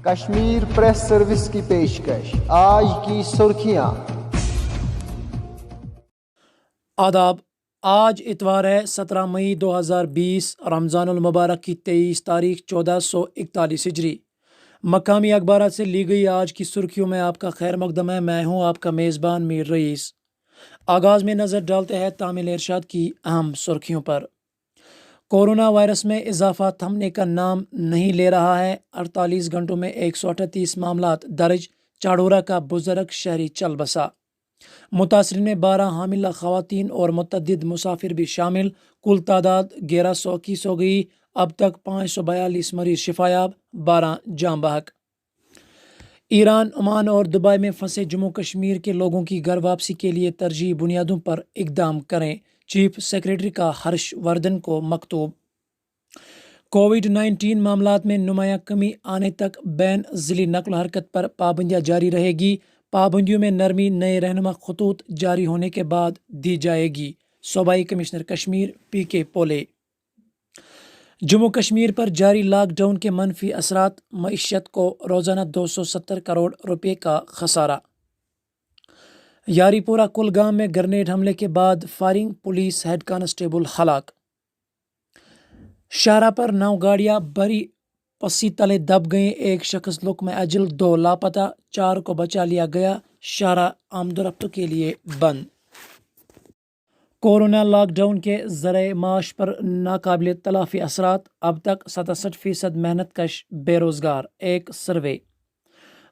Kashmir press service کی پیشکش آج کی سرخیاں۔ آداب۔ آج اتوار ہے 17 مئی 2020 رمضان المبارک کی 23 تاریخ 1441 ہجری۔ مقامی اخبارات سے لی گئی آج کی سرخیوں میں آپ کا خیر مقدم ہے۔ میں ہوں آپ کا میزبان میر رئیس۔ آغاز میں نظر ڈالتے ہیں تعمیل ارشاد کی اہم سرخیوں پر۔ کورونا وائرس میں اضافہ تھمنے کا نام نہیں لے رہا ہے۔ 48 گھنٹوں میں 138 معاملات درج۔ چاڑورا کا بزرگ شہری چل بسا۔ متاثرین میں 12 حاملہ خواتین اور متعدد مسافر بھی شامل۔ کل تعداد 1121 ہو گئی۔ اب تک 542 مریض شفایاب، 12 جاں بحق۔ ایران، عمان اور دبئی میں پھنسے جموں کشمیر کے لوگوں کی گھر واپسی کے لیے ترجیحی بنیادوں پر اقدام کریں۔ چیف سیکریٹری کا ہرش وردھن کو مکتوب۔ کووڈ-19 معاملات میں نمایاں کمی آنے تک بین ضلعی نقل و حرکت پر پابندیاں جاری رہے گی۔ پابندیوں میں نرمی نئے رہنما خطوط جاری ہونے کے بعد دی جائے گی۔ صوبائی کمشنر کشمیر پی کے پولے۔ جموں کشمیر پر جاری لاک ڈاؤن کے منفی اثرات، معیشت کو روزانہ 270 کروڑ روپے کا خسارہ۔ یاری پورہ کلگام میں گرنیڈ حملے کے بعد فائرنگ، پولیس ہیڈ کانسٹیبل ہلاک۔ شاہراہ پر 9 گاڑیاں بھری پسی تلے دب گئیں، ایک شخص لقمہ اجل، 2 لاپتہ، 4 کو بچا لیا گیا۔ شاہراہ آمد و رفت کے لیے بند۔ کورونا لاک ڈاؤن کے ذرائع معاش پر ناقابل تلافی اثرات، اب تک 67% محنت کش بے روزگار۔ ایک سروے۔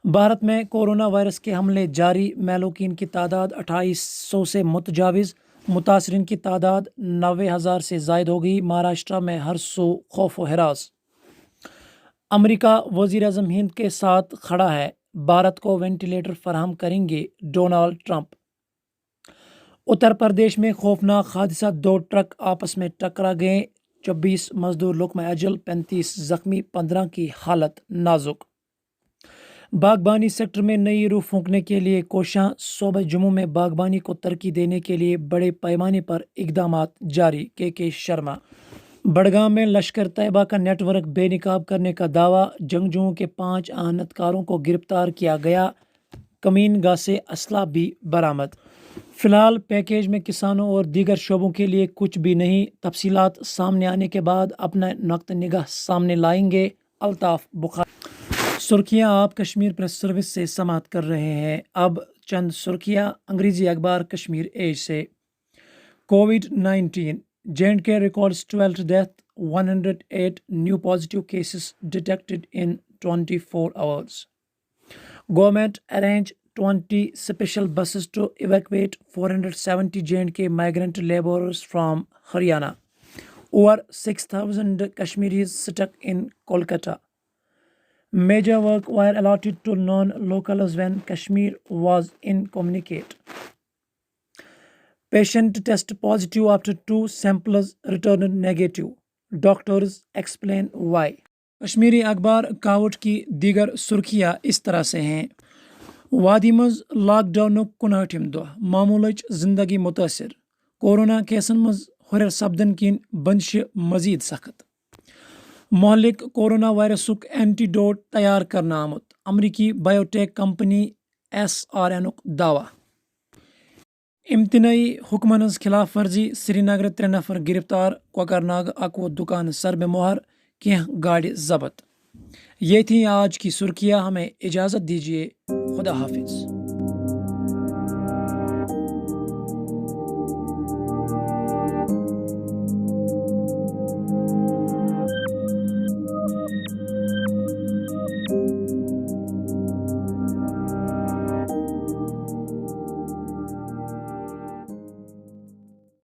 بھارت میں کورونا وائرس کے حملے جاری، مہلوکین کی تعداد 2800 سے متجاوز، متاثرین کی تعداد 90,000 سے زائد ہو گئی۔ مہاراشٹرا میں ہر سو خوف و ہراس۔ امریکہ وزیر اعظم ہند کے ساتھ کھڑا ہے، بھارت کو وینٹیلیٹر فراہم کریں گے ڈونالڈ ٹرمپ۔ اتر پردیش میں خوفناک حادثہ، 2 ٹرک آپس میں ٹکرا گئے، 24 مزدور لقمہ اجل، 35 زخمی، 15 کی حالت نازک۔ باغبانی سیکٹر میں نئی روح پھونکنے کے لیے کوشاں، صوبہ جموں میں باغبانی کو ترقی دینے کے لیے بڑے پیمانے پر اقدامات جاری۔ کے شرما۔ بڑگام میں لشکر طیبہ کا نیٹ ورک بے نقاب کرنے کا دعویٰ، جنگجوؤں کے 5 احنت کاروں کو گرفتار کیا گیا، کمین گاہ سے اسلحہ بھی برآمد۔ فی الحال پیکیج میں کسانوں اور دیگر شعبوں کے لیے کچھ بھی نہیں، تفصیلات سامنے آنے کے بعد اپنا نقطہ نگاہ سامنے لائیں گے۔ الطاف بخاری۔ سرخیاں آپ کشمیر پریس سروس سے سماعت کر رہے ہیں۔ اب چند سرخیاں انگریزی اخبار کشمیر ایج سے۔ COVID-19 J&K records 12th death, 108 new positive cases detected in 24 hours. Government arranged 20 special buses to evacuate 470 J&K migrant laborers from Haryana. Over 6,000 Kashmiris stuck in Kolkata. Major work were allotted to non-locals when Kashmir was incommunicate. Patient test positive after 2 samples returned negative. Doctors explain why. Kashmiri اخبار کاوٹ کی دیگر سرخیاں اس طرح سے ہیں۔ وادی مز lock ڈاؤنک 59 دہ، معمولچ زندگی متاثر۔ کورونا کیسن مز ہرر سپدن کن بندش مزید سخت۔ مہلک کورونا وائرسک اینٹی ڈوٹ تیار کرنا آمت، امریکی بایوٹیک کمپنی SRNک دعویٰ۔ امتناعی حکمن ہز خلاف ورزی، سری نگر 3 نفر گرفتار، کوکرناگ 21 دکان سر بے مہر، کینہ گاڑی ضبط۔ یہ تھیں آج کی سرخیاں، ہمیں اجازت دیجیے، خدا حافظ۔